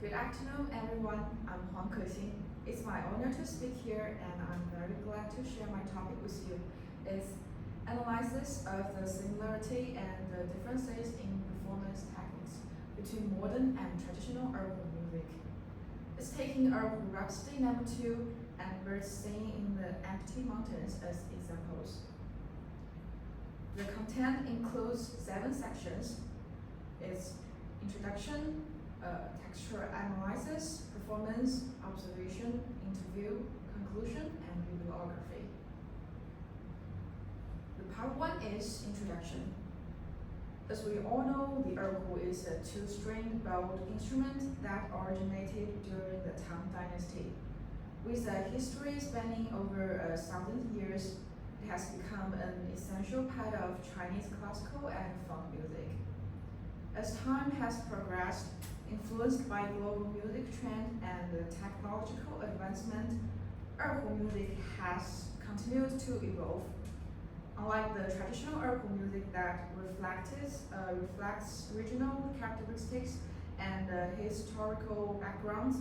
Good afternoon, everyone. I'm Huang Kexin. It's my honor to speak here, and I'm very glad to share my topic with you. It's analysis of the similarity and the differences in performance techniques between modern and traditional urban music. It's taking Urban Rhapsody No. 2 and Birds Singing in the Empty Mountains as examples. The content includes 7 sections. It's introduction, textual analysis, performance, observation, interview, conclusion, and bibliography. The part 1 is introduction. As we all know, the erhu is a 2-stringed bowed instrument that originated during the Tang Dynasty. With a history spanning over 1,000 years, it has become an essential part of Chinese classical and folk music. As time has progressed, influenced by global music trend and technological advancement, erhu music has continued to evolve. Unlike the traditional erhu music that reflects regional characteristics and historical backgrounds,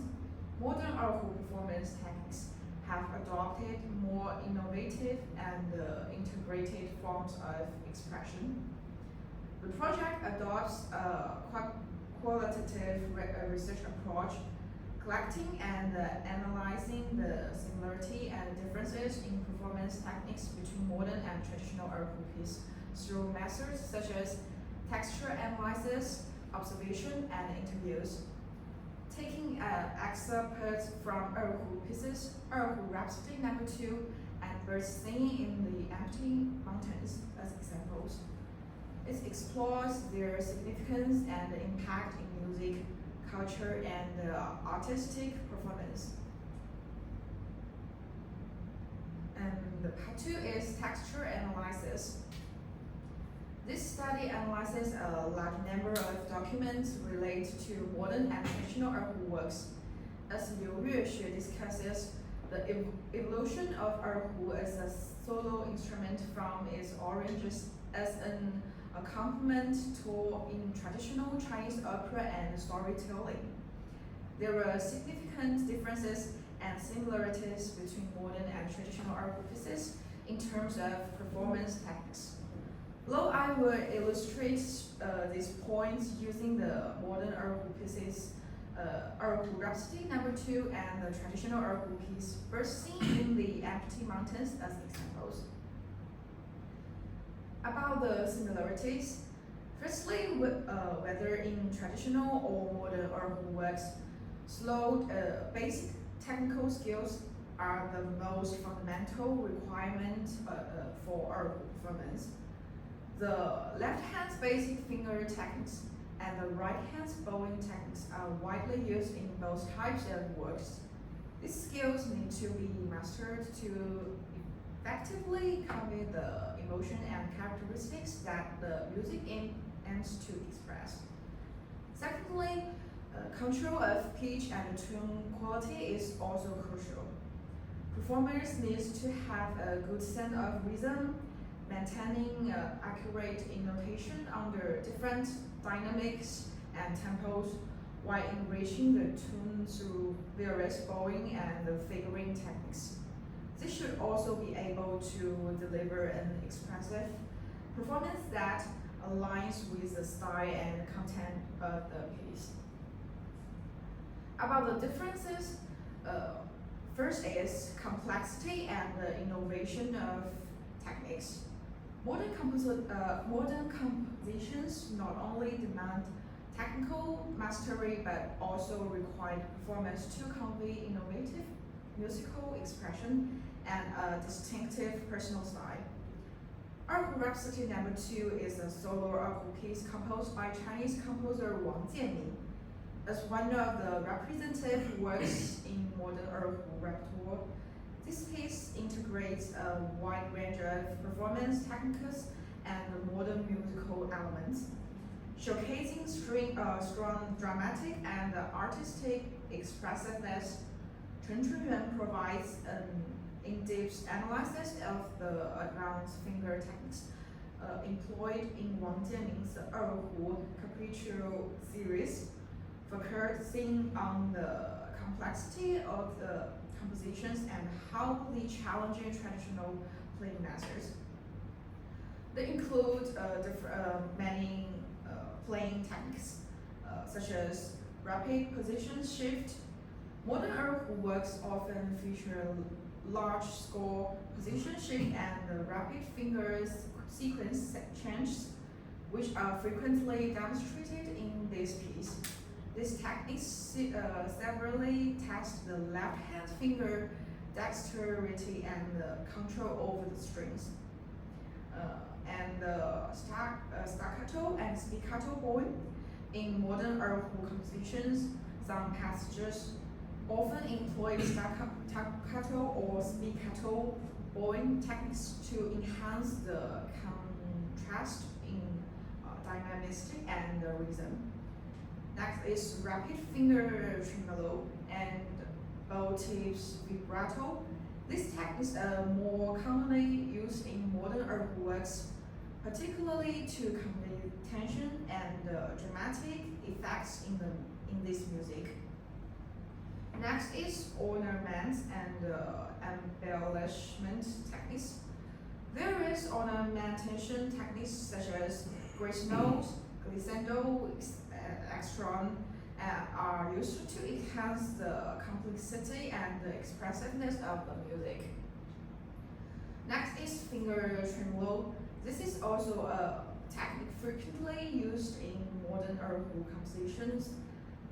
modern erhu performance techniques have adopted more innovative and integrated forms of expression. The project adopts a qualitative research approach, collecting and analyzing the similarity and differences in performance techniques between modern and traditional erhu piece through methods such as texture analysis, observation, and interviews. Taking excerpts from erhu pieces, Urban Rhapsody No. 2 and Birds Singing in the Empty Mountains as examples. It explores their significance and impact in music, culture, and artistic performance. And the part 2 is texture analysis. This study analyzes a large number of documents related to modern and traditional erhu works. As Liu Yuexue discusses, the evolution of erhu as a solo instrument from its origins as an accompaniment tool in traditional Chinese opera and storytelling. There are significant differences and similarities between modern and traditional erhu pieces in terms of performance techniques. Below, I will illustrate these points using the modern erhu pieces, Urban Rhapsody No. 2 and the traditional erhu piece Birds Singing in the Empty Mountains as examples. About the similarities, firstly, whether in traditional or modern erhu works, slow basic technical skills are the most fundamental requirement for erhu performance. The left hand's basic finger techniques and the right hand's bowing techniques are widely used in both types of works. These skills need to be mastered to effectively convey the emotion and characteristics that the music aims to express. Secondly, control of pitch and tone quality is also crucial. Performers need to have a good sense of rhythm, maintaining accurate intonation under different dynamics and tempos, while enriching the tune through various bowing and fingering techniques. They should also be able to deliver an expressive performance that aligns with the style and content of the piece. About the differences, first is complexity and the innovation of techniques. Modern compositions not only demand technical mastery but also require performers to convey innovative musical expression and a distinctive personal style. Urban Rhapsody No. 2 is a solo erhu piece composed by Chinese composer Wang Jianming. As one of the representative works in modern erhu repertoire, this piece integrates a wide range of performance techniques and modern musical elements, showcasing strong dramatic and artistic expressiveness. Chen Chunyuan provides an in-depth analysis of the advanced finger techniques employed in Wang Jianming's Erhu Capriccio series, focusing on the complexity of the compositions and how they challenge traditional playing methods. They include many playing techniques, such as rapid position shift. Modern erhu works often feature large score position shift and rapid fingers sequence changes, which are frequently demonstrated in this piece. These techniques severely test the left hand finger dexterity and control over the strings. And staccato and spiccato bowing. In modern erhu compositions, some passages often employ staccato or spiccato bowing techniques to enhance the contrast in dynamistic and rhythm. Next is rapid finger tremolo and bow tips vibrato. These techniques are more commonly used in modern erhu works, particularly to convey tension and dramatic effects in this music. Next is ornaments and embellishment techniques. Various ornamentation techniques such as grace notes, glissando, extron are used to enhance the complexity and the expressiveness of the music. Next is finger tremolo. This is also a technique frequently used in modern erhu compositions,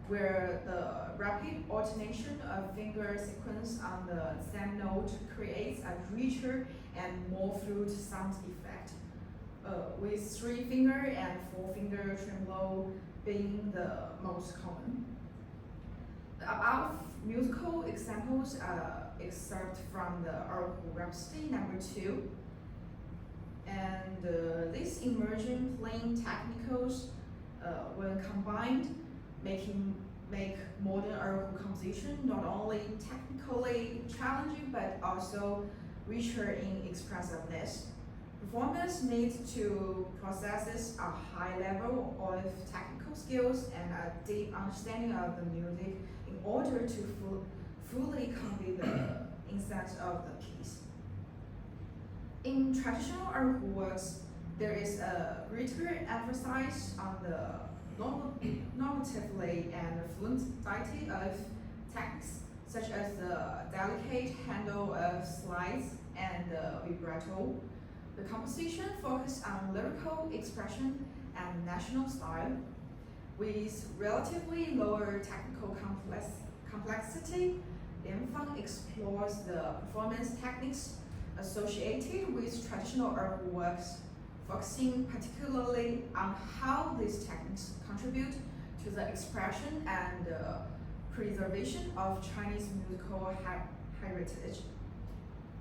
where the rapid alternation of finger sequence on the same note creates a richer and more fluid sound effect, with 3-finger and 4-finger tremolo being the most common. The above musical examples are excerpted from the Erhu Rhapsody No. 2, and these emerging playing technicals, when combined, make modern erhu composition not only technically challenging but also richer in expressiveness. Performers need to possess a high level of technical skills and a deep understanding of the music in order to fully convey the insights of the piece. In traditional erhu works, there is a greater emphasis on the normatively and fluidity of techniques, such as the delicate handle of slides and vibrato. The composition focuses on lyrical expression and national style, with relatively lower technical complexity. Lian Fang explores the performance techniques associated with traditional erhu works, focusing particularly on how these techniques contribute to the expression and preservation of Chinese musical heritage.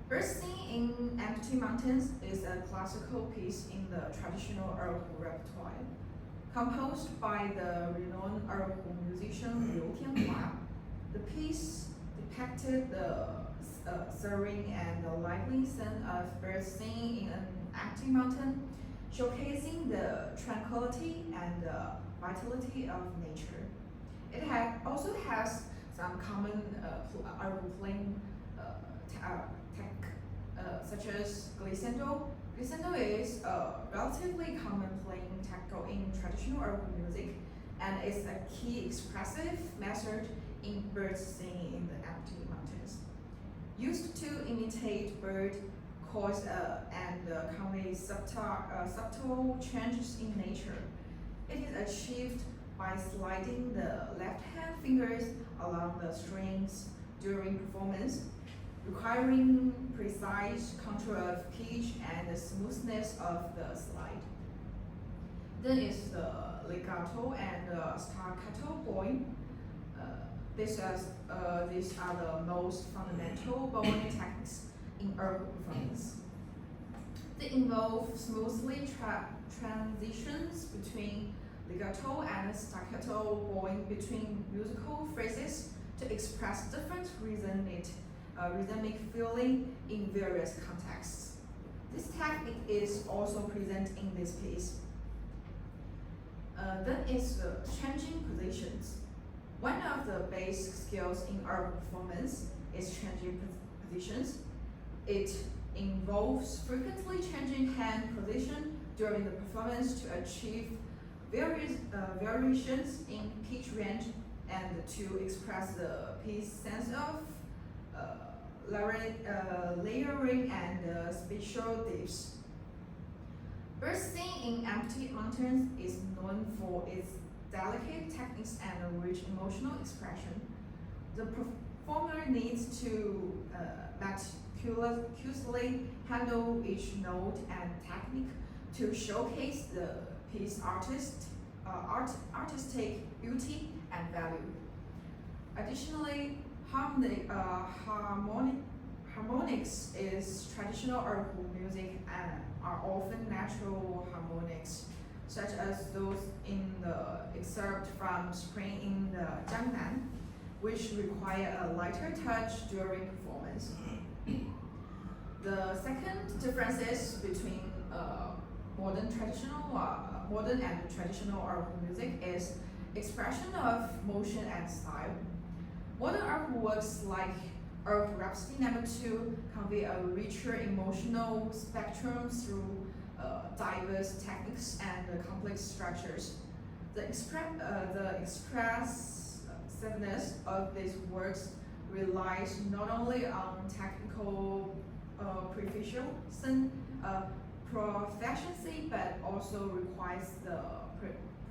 Bursting in Empty Mountains is a classical piece in the traditional erhu repertoire. Composed by the renowned erhu musician Liu Tianhua, the piece depicted the serene and lively scene of birds singing in an empty mountain, showcasing the tranquility and vitality of nature. It also has some common erhu playing such as glissando. Glissando is a relatively common playing technique in traditional erhu music and is a key expressive method in birds singing in the empty mountains. Used to imitate bird calls and convey subtle changes in nature. It is achieved by sliding the left hand fingers along the strings during performance, requiring precise control of pitch and the smoothness of the slide. Then is the legato and staccato bowing. These are the most fundamental bowing techniques in erhu performance. They involve smoothly transitions between legato and staccato bowing between musical phrases to express different rhythmic feeling in various contexts. This technique is also present in this piece. Then is changing positions. One of the basic skills in erhu performance is changing positions. It involves frequently changing hand position during the performance to achieve various variations in pitch range and to express the piece sense of layering and spatial depths. Bursting in empty mountains is known for its delicate techniques and rich emotional expression. The performer needs to meticulously handle each note and technique to showcase the piece's artistic beauty and value. Additionally, harmonics is traditional erhu music and are often natural harmonics, such as those in the excerpt from Spring in the Jiangnan, which require a lighter touch during performance. The second differences between modern and traditional erhu music is expression of motion and style. Modern erhu works like Erhu Rhapsody No. 2 convey a richer emotional spectrum through diverse techniques and complex structures. The expressiveness of these works relies not only on technical proficiency but also requires the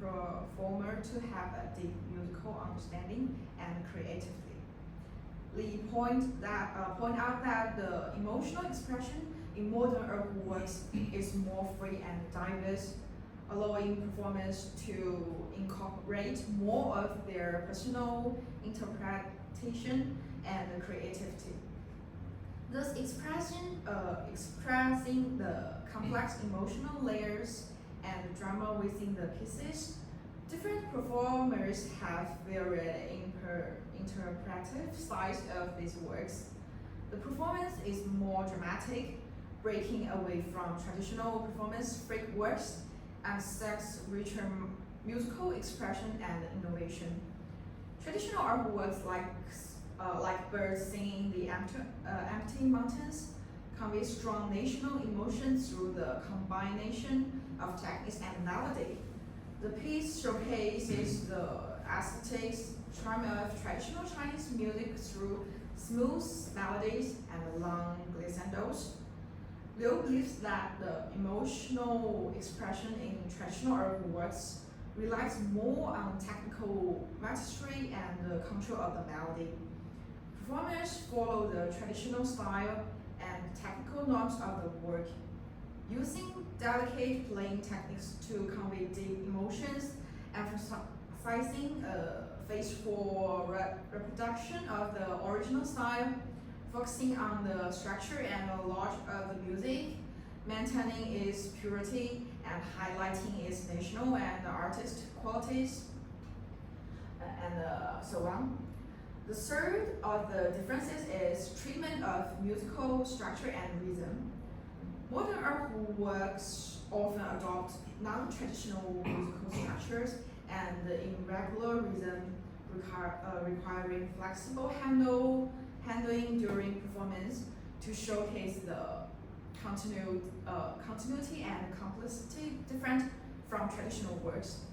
performer to have a deep musical understanding and creativity. Lee point out that the emotional expression in modern erhu works is more free and diverse, allowing performers to incorporate more of their personal interpretation and creativity. Thus, expressing the complex emotional layers and drama within the pieces, different performers have varied interpretive styles of these works. The performance is more dramatic, breaking away from traditional performance frameworks and seeks richer musical expression and innovation. Traditional erhu works like birds singing the empty mountains convey strong national emotions through the combination of techniques and melody. The piece showcases the aesthetics charm of traditional Chinese music through smooth melodies and long glissandos. Liu believes that the emotional expression in traditional erhu works relies more on technical mastery and the control of the melody. Performers follow the traditional style and technical norms of the work, using delicate playing techniques to convey deep emotions, emphasizing a faithful reproduction of the original style, focusing on the structure and the logic of the music, maintaining its purity and highlighting its national and artistic qualities, and so on. The third of the differences is treatment of musical structure and rhythm. Modern erhu works often adopt non-traditional musical structures and irregular rhythm, requiring flexible handling during performance to showcase the continuity and complexity different from traditional works.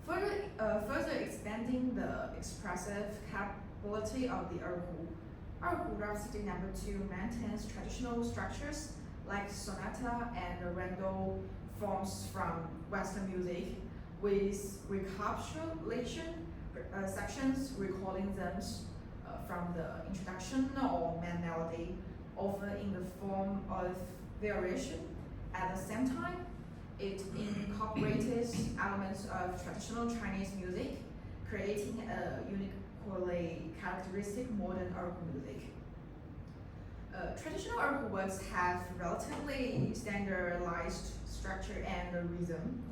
Further expanding the expressive capability of the erhu. Erhu Rhapsody No. 2 maintains traditional structures like sonata and rondo forms from Western music, with recapitulation sections recalling them from the introduction or main melody, often in the form of variation. At the same time, it incorporates elements of traditional Chinese music, creating a uniquely characteristic modern erhu music. Traditional erhu works have relatively standardized structure and rhythm,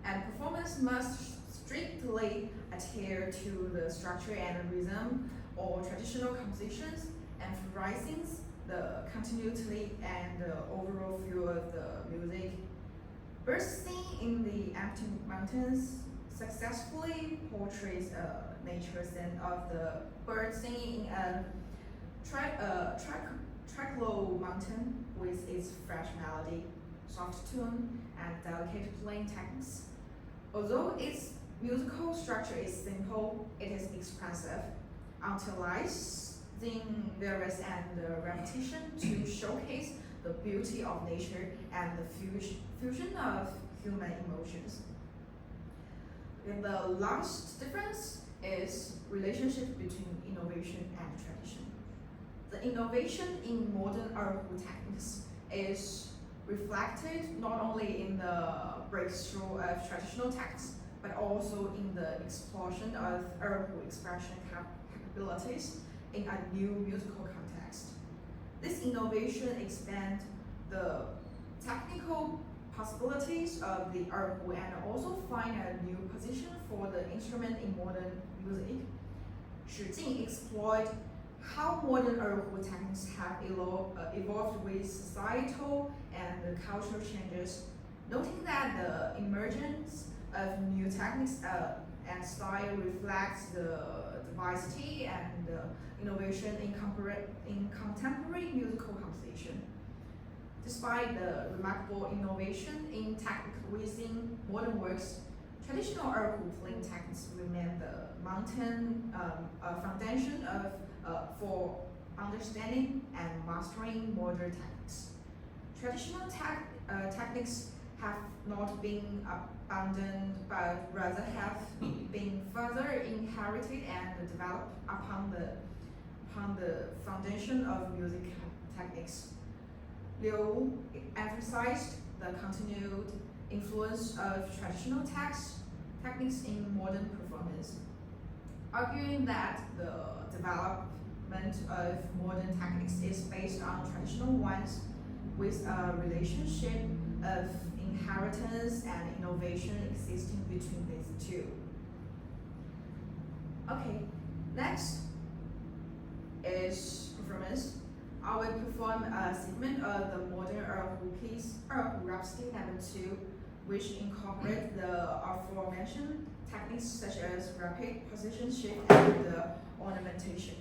and performers must strictly adhere to the structure and rhythm or traditional compositions, emphasizing the continuity and the overall feel of the music. Bursting in the Empty Mountains successfully portrays a nature scene of the bird singing in a Traclo mountain with its fresh melody, soft tune, and delicate playing techniques. Although its musical structure is simple, it is expressive, utilizing various and repetition to showcase the beauty of nature and the fusion of human emotions. And the last difference is relationship between innovation and tradition. The innovation in modern erhu techniques is reflected not only in the breakthrough of traditional texts, but also in the explosion of erhu expression capabilities in a new musical context. This innovation expands the technical possibilities of the erhu and also find a new position for the instrument in modern music. Shi Jing explored how modern erhu techniques have evolved with societal and cultural changes, noting that the emergence of new techniques and style reflects the diversity and innovation in contemporary musical composition. Despite the remarkable innovation in technique within modern works, traditional erhu playing techniques remain the mountain foundation for understanding and mastering modern techniques. Traditional techniques have not been abandoned, but rather have been further inherited and developed upon the foundation of music techniques. Liu emphasized the continued influence of traditional techniques in modern performance, arguing that the development of modern techniques is based on traditional ones with a relationship of inheritance and innovation existing between these two. Okay, next is performance. I will perform a segment of the modern erhu piece, Erhu Rhapsody No. 2, which incorporate the aforementioned techniques such as rapid position shift and ornamentation.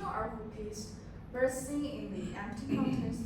traditional erhu piece bursting in the empty context.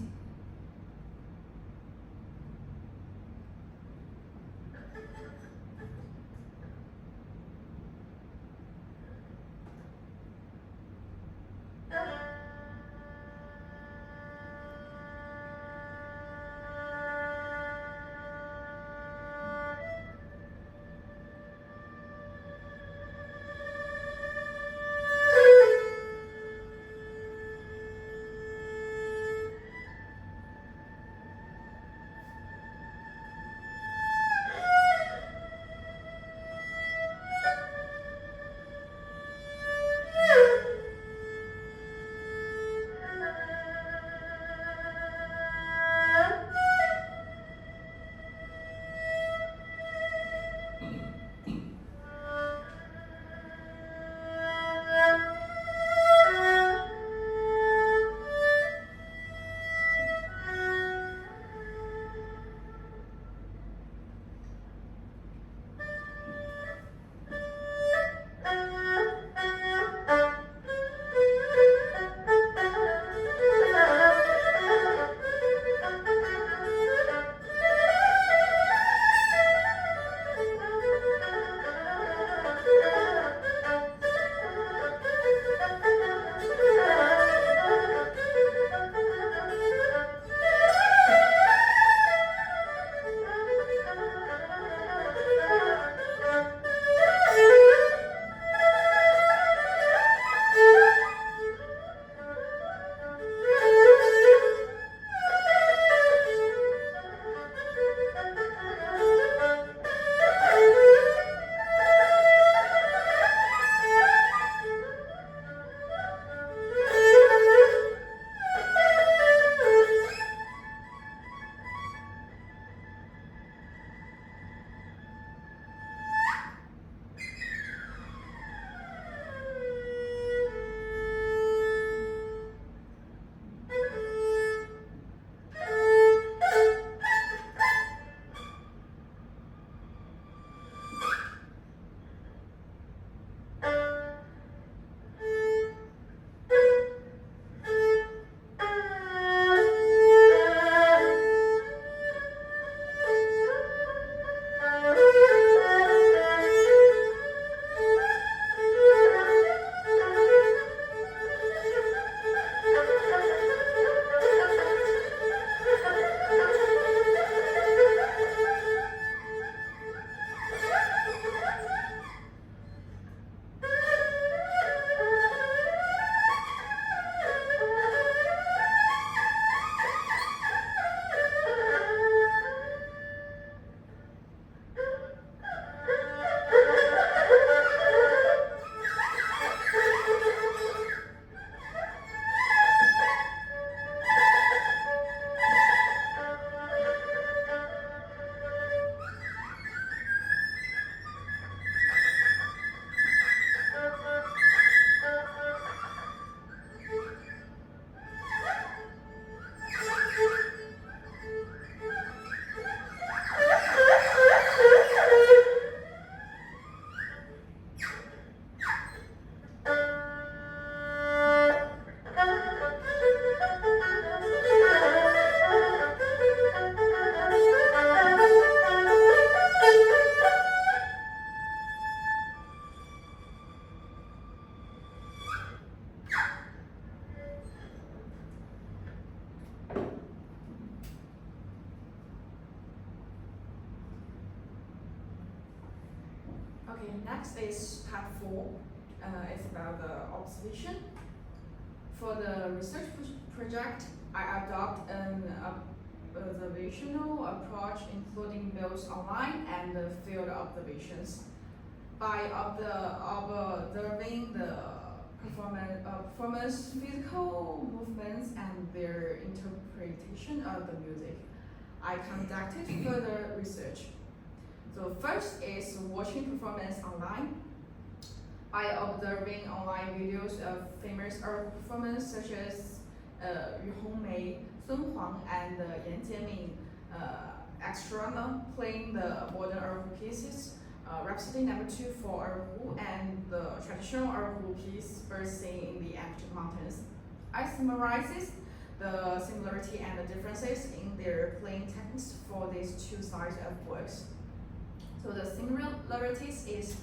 Okay, next is part 4. It's about the observation. For the research project, I adopt an observational approach, including both online and field observations. By observing the performers' physical movements and their interpretation of the music, I conducted further research. So first is watching performance online. By observing online videos of famous art performers such as Yu Hongmei, Sun Huang, and Yan Jianming, extra playing the modern art pieces, Rhapsody No. 2 for Erhu and the traditional Erhu piece first seen in the Amchi Mountains. I summarizes the similarity and the differences in their playing techniques for these two sides of works. So the similarities is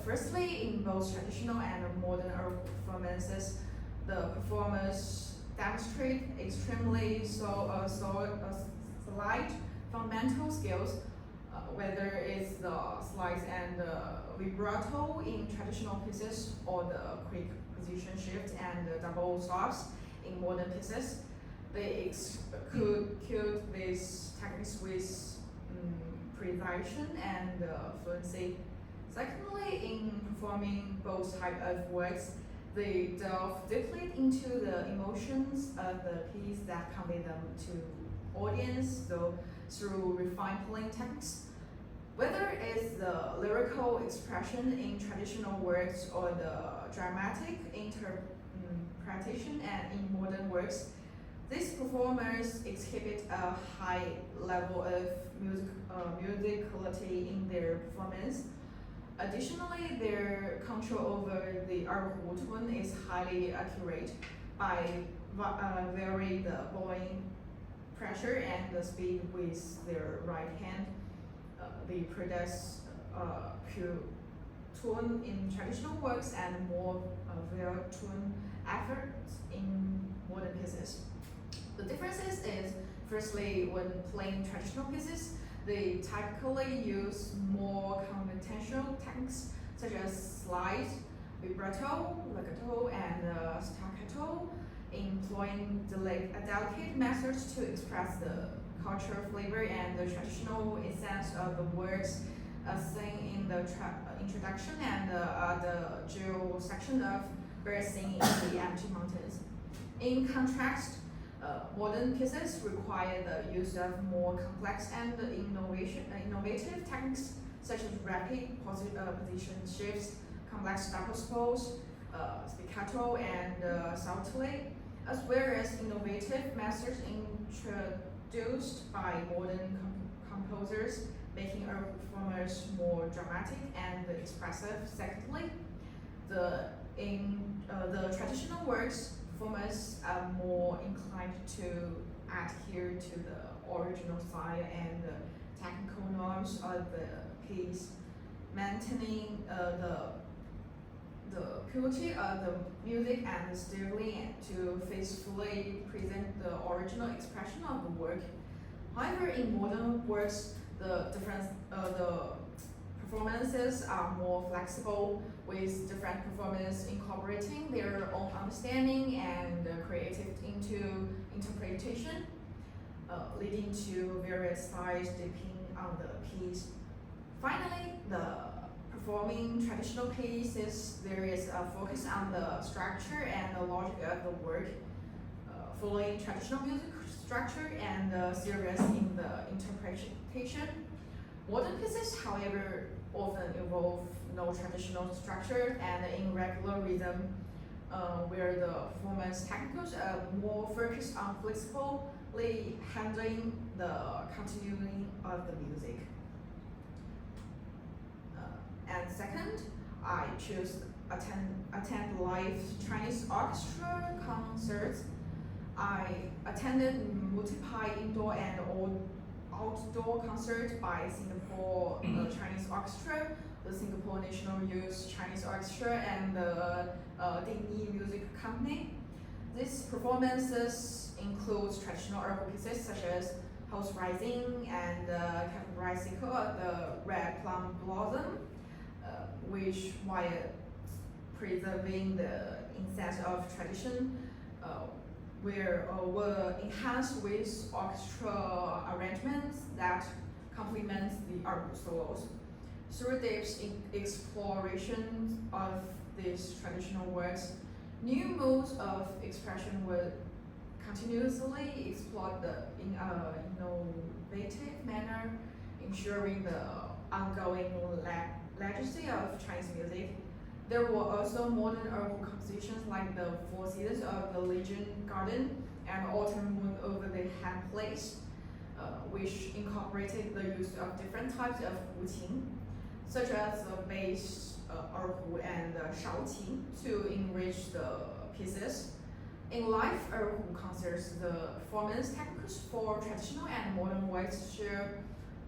firstly in both traditional and modern Erhu performances, the performers demonstrate extremely slight fundamental skills, whether it's the slides and vibrato in traditional pieces or the quick position shift and the double stops in modern pieces. They execute these techniques with precision and fluency. Secondly, in performing both types of works, they delve deeply into the emotions of the piece that convey them to audience, though through refined playing techniques. Whether it's the lyrical expression in traditional works or the dramatic interpretation and in modern works, these performers exhibit a high level of musicality in their performance. Additionally, their control over the erhu tone is highly accurate by varying the bowing pressure and the speed with their right hand. They produce pure tone in traditional works and more real tone efforts in modern pieces. The differences is firstly when playing traditional pieces, they typically use more conventional techniques such as slide, vibrato, legato, and staccato, employing delicate methods to express the cultural flavor and the traditional essence of the works, seen in the introduction and the drill section of birds seen in the Amchi Mountains. In contrast, modern pieces require the use of more complex and innovative techniques such as rapid position shifts, complex double spolls, spiccato, and saltellate, as well as innovative methods introduced by modern composers, making our performers more dramatic and expressive. Secondly, in the traditional works, performers are more inclined to adhere to the original style and the technical norms of the piece, maintaining the purity of the music and striving to faithfully present the original expression of the work. However, in modern works, the performances are more flexible, with different performers incorporating their own understanding and creative into interpretation, leading to various styles depending on the piece. Finally, the performing traditional pieces, there is a focus on the structure and the logic of the work, following traditional music structure and serious in the interpretation. Modern pieces, however, often involve no traditional structure and irregular rhythm, where the performance technicals are more focused on flexibly handling the continuity of the music. And second, I choose attend live Chinese orchestra concerts. I attended multiple indoor and outdoor concerts by Singapore Chinese Orchestra, the Singapore National Youth Chinese Orchestra, and the Dingyi Music Company. These performances include traditional erhu pieces such as House Rising and Capricorn of the Red Plum Blossom, which, while preserving the essence of tradition, were enhanced with orchestra arrangements that complement the erhu solos. Through this exploration of these traditional works, new modes of expression were continuously explored in an innovative manner, ensuring the ongoing legacy of Chinese music. There were also modern erhu compositions like the Four Seasons of the Legion Garden and Autumn Moon over the Han Place, which incorporated the use of different types of wuqing. such as bass, erhu, and shaoqi to enrich the pieces. In life, erhu considers the performance techniques for traditional and modern works share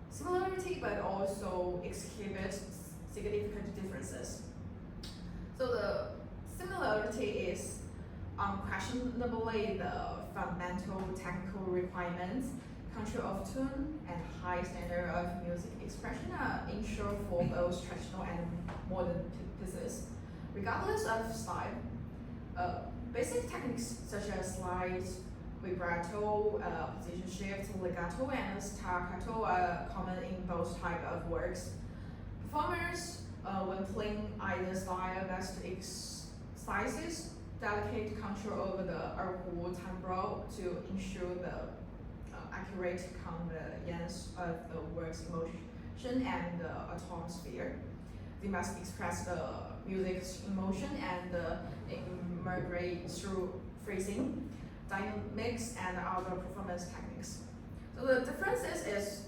similarity but also exhibit significant differences. So the similarity is unquestionably the fundamental technical requirements, control of tune, and high standard of music expression are ensured for both traditional and modern pieces. Regardless of style, basic techniques such as slide, vibrato, position shift, legato, and staccato are common in both types of works. Performers, when playing either style, must exercise delicate control over the erhu timbre to ensure the accurate conveyance of the work's emotion and the atmosphere. They must express the music's emotion and immigrate through phrasing, dynamics, and other performance techniques. So the differences is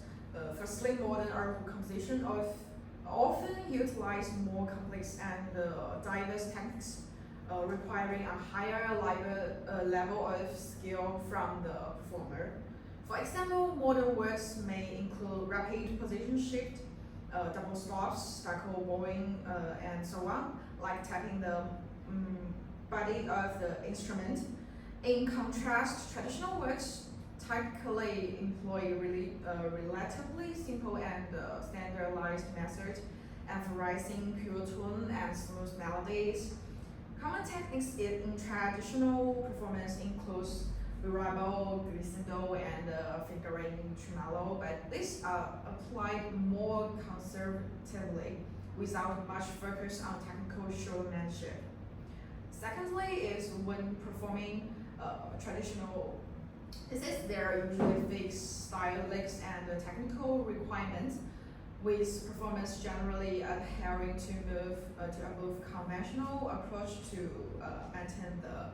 firstly, modern erhu composition often utilize more complex and diverse techniques, requiring a higher level of skill from the performer. For example, modern works may include rapid position shift, double stops, staccato bowing, and so on, like tapping the body of the instrument. In contrast, traditional works typically employ relatively simple and standardized methods, emphasizing pure tone and smooth melodies. Common techniques in traditional performance includes vibrato, glissando, and fingering tremolo, but these are applied more conservatively without much focus on technical showmanship. Secondly is when performing traditional pieces, there are usually fixed stylistic and technical requirements, with performers generally adhering to a move conventional approach to maintain the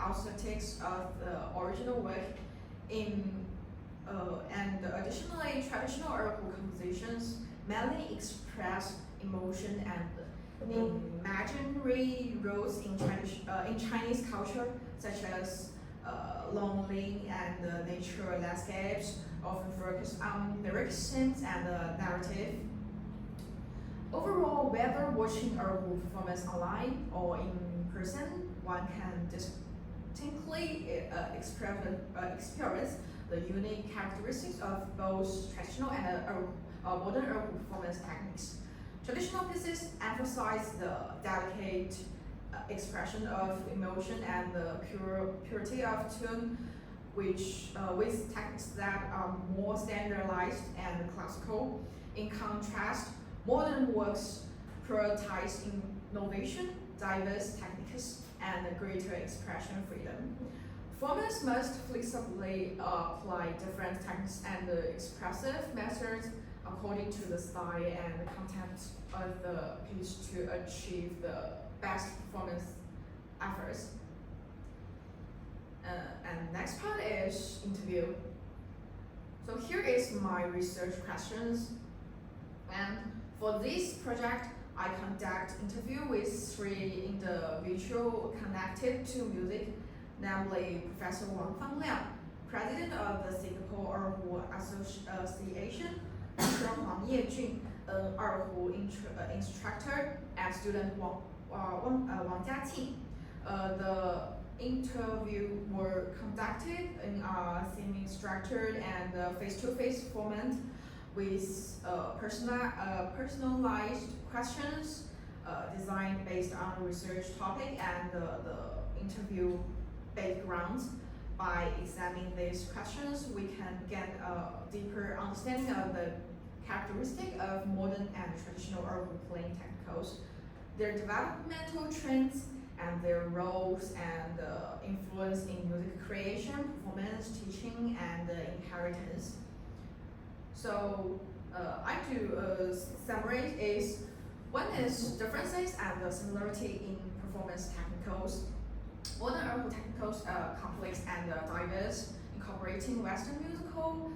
aesthetics of the original work. And additionally, traditional erhu compositions mainly express emotion and imaginary roles in Chinese culture, such as lonely and nature landscapes, often focus on lyric scenes and narrative. Overall, whether watching erhu performance online or in person, one can distinctly experience the unique characteristics of both traditional and modern erhu performance techniques. Traditional pieces emphasize the delicate expression of emotion and the purity of tune, which with techniques that are more standardized and classical. In contrast, modern works prioritize innovation, diverse techniques, and greater expression freedom. Performers must flexibly apply different techniques and expressive methods according to the style and the content of the piece to achieve the best performance efforts. And next part is interview. So here is my research questions. And for this project, I conduct interview with 3 individuals connected to music, namely Professor Wang Fangliang, President of the Singapore Erhu Association, Mr. Huang Yejun, an erhu instructor, and student Wang Jiaqing. The interview were conducted in a semi-structured and face-to-face format with personalized questions designed based on research topic and the interview backgrounds. By examining these questions, we can get a deeper understanding of the characteristic of modern and traditional erhu playing technicals, their developmental trends, and their roles and influence in music creation, performance, teaching, and inheritance. So I do summary is one is differences and similarity in performance technicals. Modern erhu technicals are complex and diverse, incorporating Western musical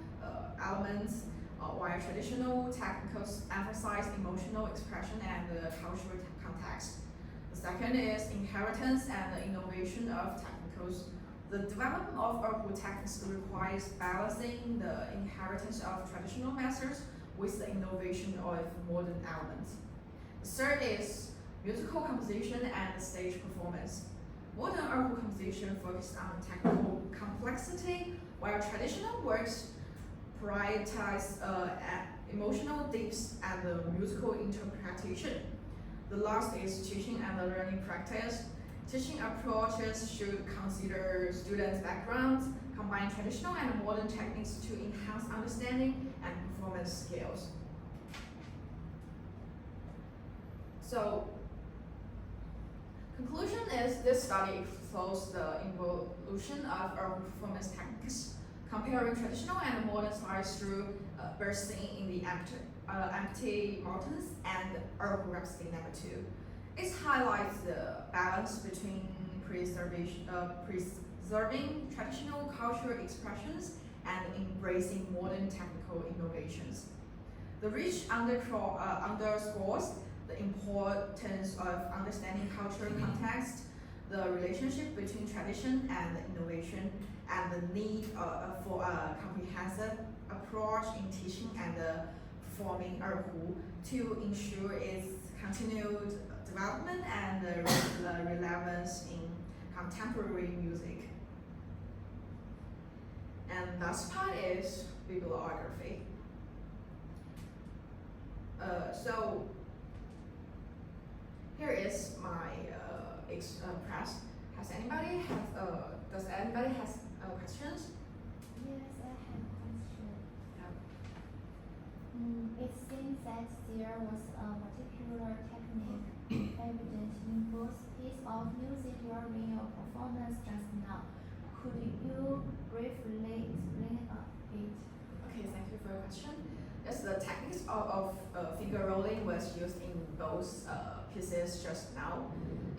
elements, while traditional technicals emphasize emotional expression and cultural context. The second is inheritance and the innovation of technicals. The development of erhu techniques requires balancing the inheritance of traditional methods with the innovation of modern elements. The third is musical composition and stage performance. Modern erhu composition focuses on technical complexity, while traditional works prioritize emotional depth and musical interpretation. The last is teaching and learning practice. Teaching approaches should consider students' backgrounds, combine traditional and modern techniques to enhance understanding and performance skills. So, conclusion is this study explores the evolution of erhu performance techniques, comparing traditional and modern styles through bursting in the empty mountains and erhu Rhapsody No. 2. It highlights the balance between preserving traditional cultural expressions and embracing modern technical innovations. The reach underscores the importance of understanding cultural context, the relationship between tradition and innovation, and the need for a comprehensive approach in teaching and performing erhu to ensure its continued development and relevance in contemporary music. And last part is bibliography. So here is my press. Does anybody has questions? Yes, I have a question. Yeah. It seems that there was a particular technique evident in both pieces of music during your performance just now. Could you briefly explain it? Okay, thank you for your question. Yes, the techniques of finger rolling was used in both pieces just now.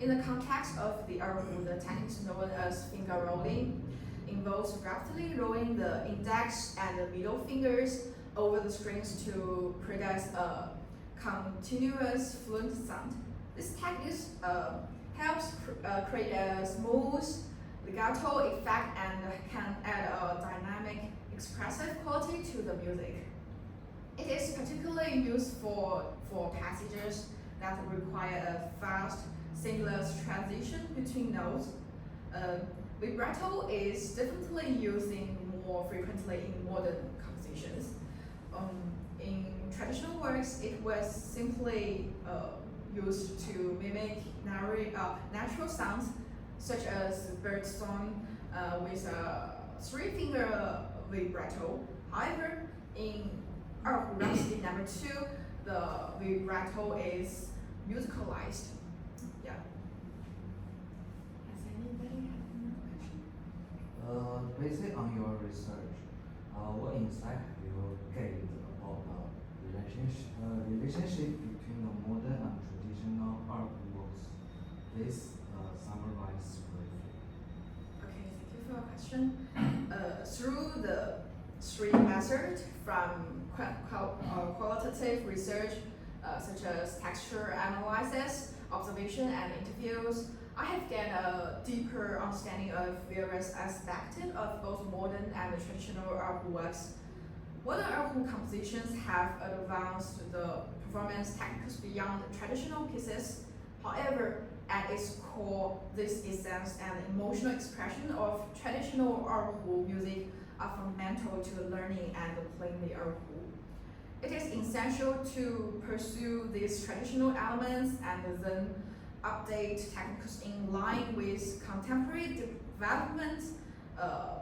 In the context of the erhu, the techniques known as finger rolling involves rapidly rolling the index and the middle fingers over the strings to produce a continuous fluent sound. This technique helps create a smooth legato effect and can add a dynamic, expressive quality to the music. It is particularly used for passages that require a fast, seamless transition between notes. Vibrato is definitely used more frequently in modern compositions. In traditional works, it was simply used to mimic natural sounds, such as birdsong with a three-finger vibrato. However, in erhu Rhapsody No. 2, the vibrato is musicalized. Yeah. Has anybody have another question? Based on your research, what insight have you gained about the relationship between the modern and traditional erhu works? Please summarize briefly. Okay, thank you for your question. Through the three methods from qualitative research, such as texture analysis, observation, and interviews, I have gained a deeper understanding of various aspects of both modern and traditional erhu works. Modern erhu compositions have advanced the performance techniques beyond traditional pieces. However, at its core, this essence and emotional expression of traditional erhu music are fundamental to the learning and playing the erhu. It is essential to pursue these traditional elements and then update techniques in line with contemporary development.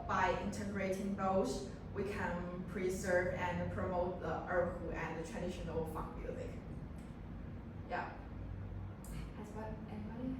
By integrating both, we can preserve and promote the erhu and the traditional folk music. Yeah. Anybody